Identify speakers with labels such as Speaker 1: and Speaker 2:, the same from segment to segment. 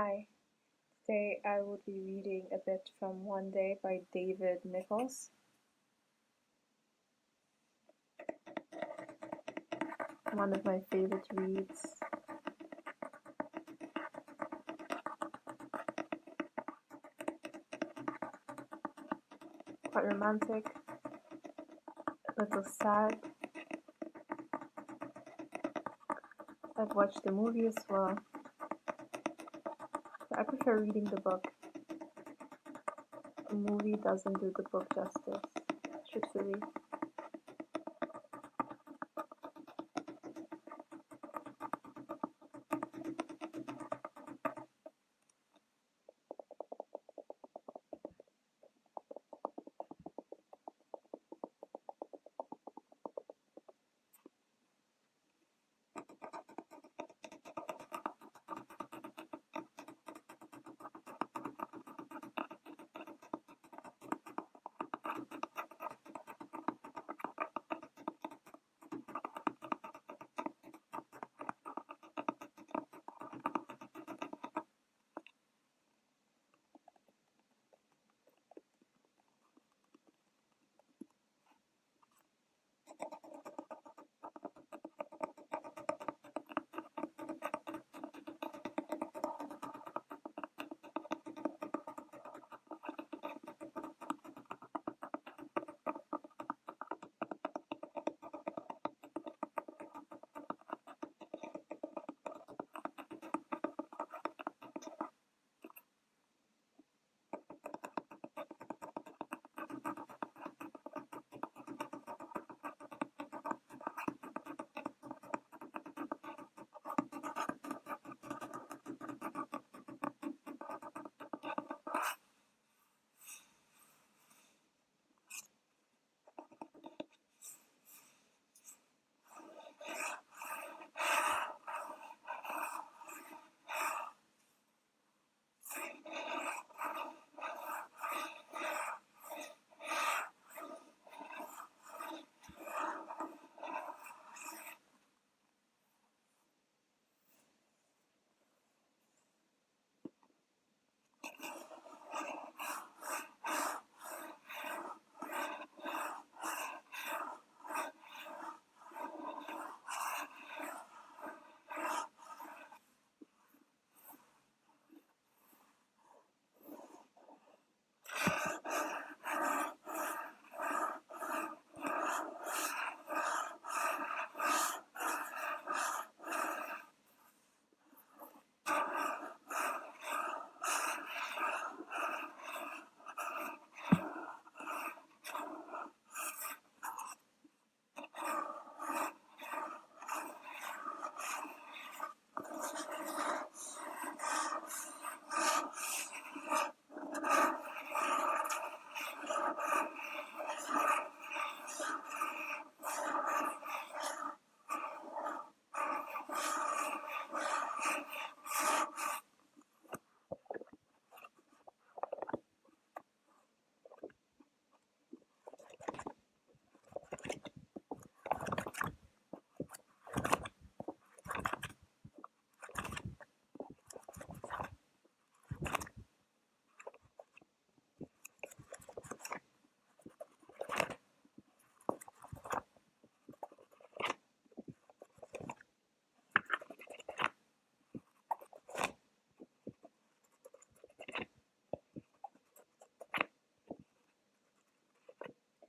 Speaker 1: Hi, today I will be reading a bit from One Day by David Nicholls. One of my favorite reads. Quite romantic, a little sad. I've watched the movie as well, but I prefer reading the book. A movie doesn't do the book justice, truthfully.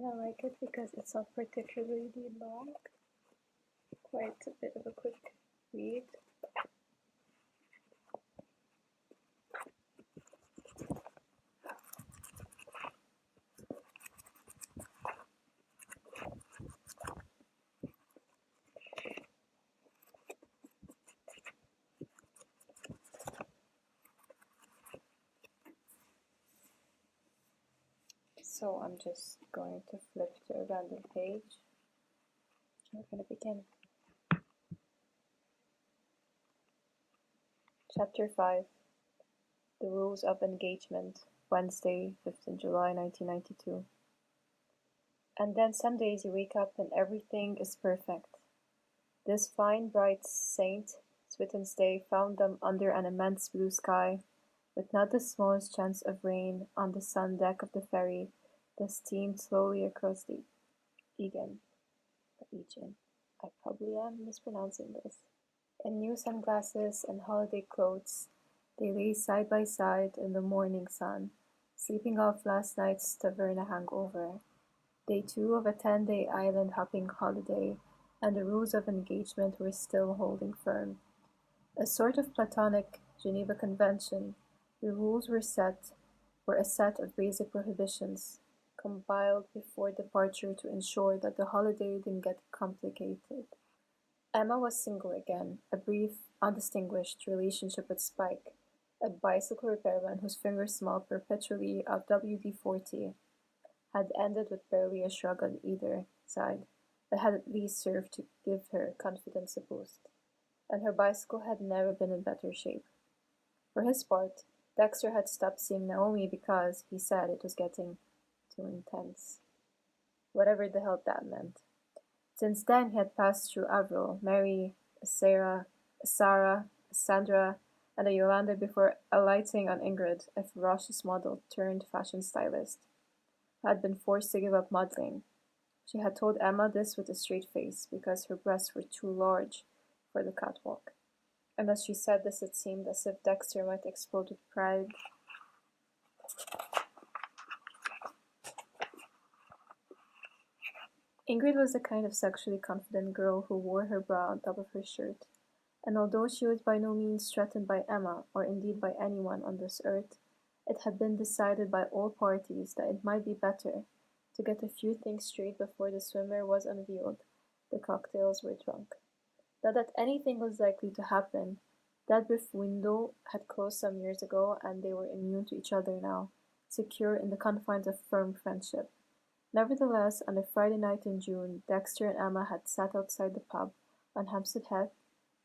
Speaker 1: And I like it because it's not particularly long, quite a bit of a quick read. So I'm just going to flip to a random page. We're going to begin. Chapter 5. The Rules of Engagement, Wednesday, 15 July 1992. And then some days you wake up and everything is perfect. This fine, bright saint Wednesday found them under an immense blue sky, with not the smallest chance of rain. On the sun deck of the ferry, they steamed slowly across the Aegean. I probably am mispronouncing this. In new sunglasses and holiday clothes, they lay side by side in the morning sun, sleeping off last night's taverna hangover. Day 2 of a 10-day island hopping holiday, and the rules of engagement were still holding firm. A sort of platonic Geneva Convention, the rules were a set of basic prohibitions, compiled before departure to ensure that the holiday didn't get complicated. Emma was single again, a brief, undistinguished relationship with Spike, a bicycle repairman whose fingers smelled perpetually of WD-40, had ended with barely a shrug on either side, but had at least served to give her confidence a boost. And her bicycle had never been in better shape. For his part, Dexter had stopped seeing Naomi because, he said, it was getting too intense. Whatever the hell that meant. Since then he had passed through Avril, Mary, Sarah, Sandra, and a Yolanda before alighting on Ingrid, a ferocious model turned fashion stylist, who had been forced to give up modeling. She had told Emma this with a straight face, because her breasts were too large for the catwalk. And as she said this, it seemed as if Dexter might explode with pride. Ingrid was the kind of sexually confident girl who wore her bra on top of her shirt, and although she was by no means threatened by Emma, or indeed by anyone on this earth, it had been decided by all parties that it might be better to get a few things straight before the swimmer was unveiled, the cocktails were drunk. Not that anything was likely to happen. That brief window had closed some years ago, and they were immune to each other now, secure in the confines of firm friendship. Nevertheless, on a Friday night in June, Dexter and Emma had sat outside the pub on Hampstead Heath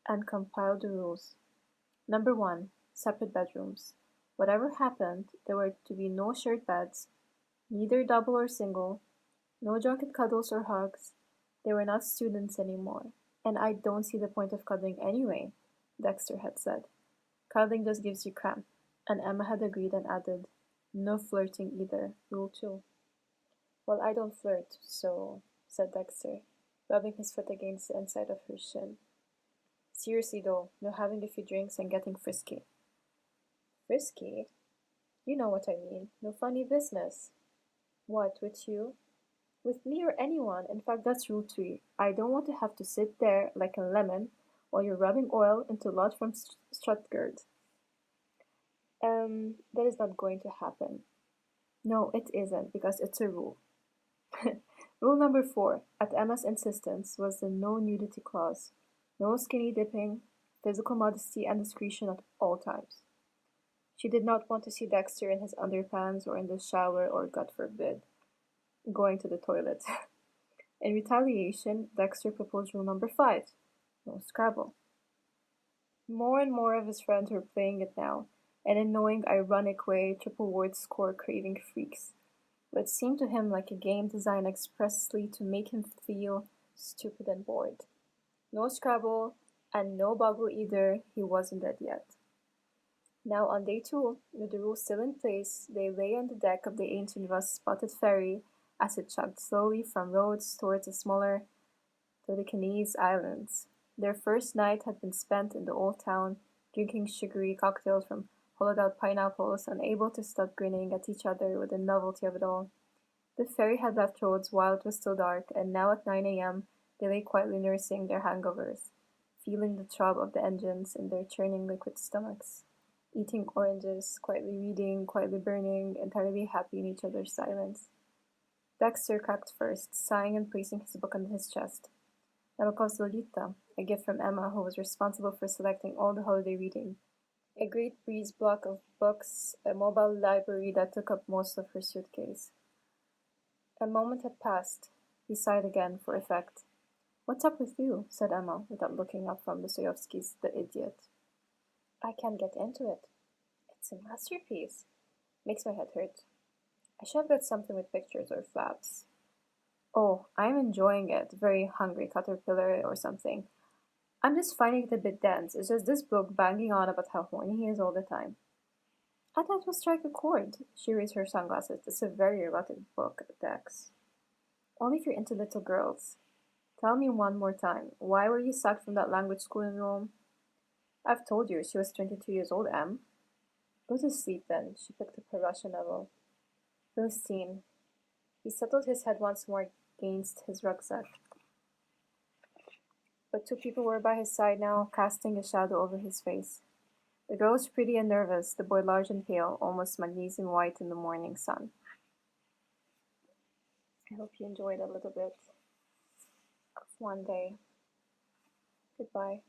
Speaker 1: and compiled the rules. Number 1. Separate bedrooms. Whatever happened, there were to be no shared beds, neither double or single, no drunken cuddles or hugs. They were not students anymore. And I don't see the point of cuddling anyway, Dexter had said. Cuddling just gives you cramp. And Emma had agreed and added, no flirting either, Rule 2. Well, I don't flirt, so, said Dexter, rubbing his foot against the inside of her shin. Seriously though, no having a few drinks and getting frisky. Frisky? You know what I mean. No funny business. What, with you? With me or anyone. In fact, that's Rule 3. I don't want to have to sit there like a lemon while you're rubbing oil into Lot from Stuttgart. That is not going to happen. No, it isn't, because it's a rule. Rule number 4, at Emma's insistence, was the no nudity clause. No skinny dipping, physical modesty and discretion at all times. She did not want to see Dexter in his underpants or in the shower or, God forbid, going to the toilet. In retaliation, Dexter proposed rule number 5, no Scrabble. More and more of his friends were playing it now, in a knowing, ironic way, triple word score craving freaks. But it seemed to him like a game designed expressly to make him feel stupid and bored. No Scrabble, and no Boggle either, he wasn't dead yet. Now on day 2, with the rules still in place, they lay on the deck of the ancient rust-spotted ferry as it chugged slowly from Rhodes towards the smaller Dodecanese islands. Their first night had been spent in the old town, drinking sugary cocktails from hollowed-out pineapples, unable to stop grinning at each other with the novelty of it all. The ferry had left Rhodes while it was still dark, and now at 9 a.m. they lay quietly nursing their hangovers, feeling the throb of the engines in their churning liquid stomachs, eating oranges, quietly reading, quietly burning, entirely happy in each other's silence. Dexter cracked first, sighing and placing his book on his chest. Nabokov's Lolita, a gift from Emma, who was responsible for selecting all the holiday reading. A great breeze block of books, a mobile library that took up most of her suitcase. A moment had passed. He sighed again, for effect. What's up with you? Said Emma, without looking up from Dostoevsky's The Idiot. I can't get into it. It's a masterpiece. Makes my head hurt. I should have got something with pictures or flaps. Oh, I'm enjoying it. Very hungry caterpillar or something. I'm just finding it a bit dense. It's just this book banging on about how horny he is all the time. I thought it will strike a chord. She raised her sunglasses. It's a very erotic book, Dex. Only if you're into little girls. Tell me one more time. Why were you sacked from that language school in Rome? I've told you she was 22 years old, Em. Go to sleep then. She picked up her Russian novel. Philistine. He settled his head once more against his rucksack. But two people were by his side now, casting a shadow over his face. The girl was pretty and nervous, the boy large and pale, almost magnesium white in the morning sun. I hope you enjoyed a little bit of one day. Goodbye.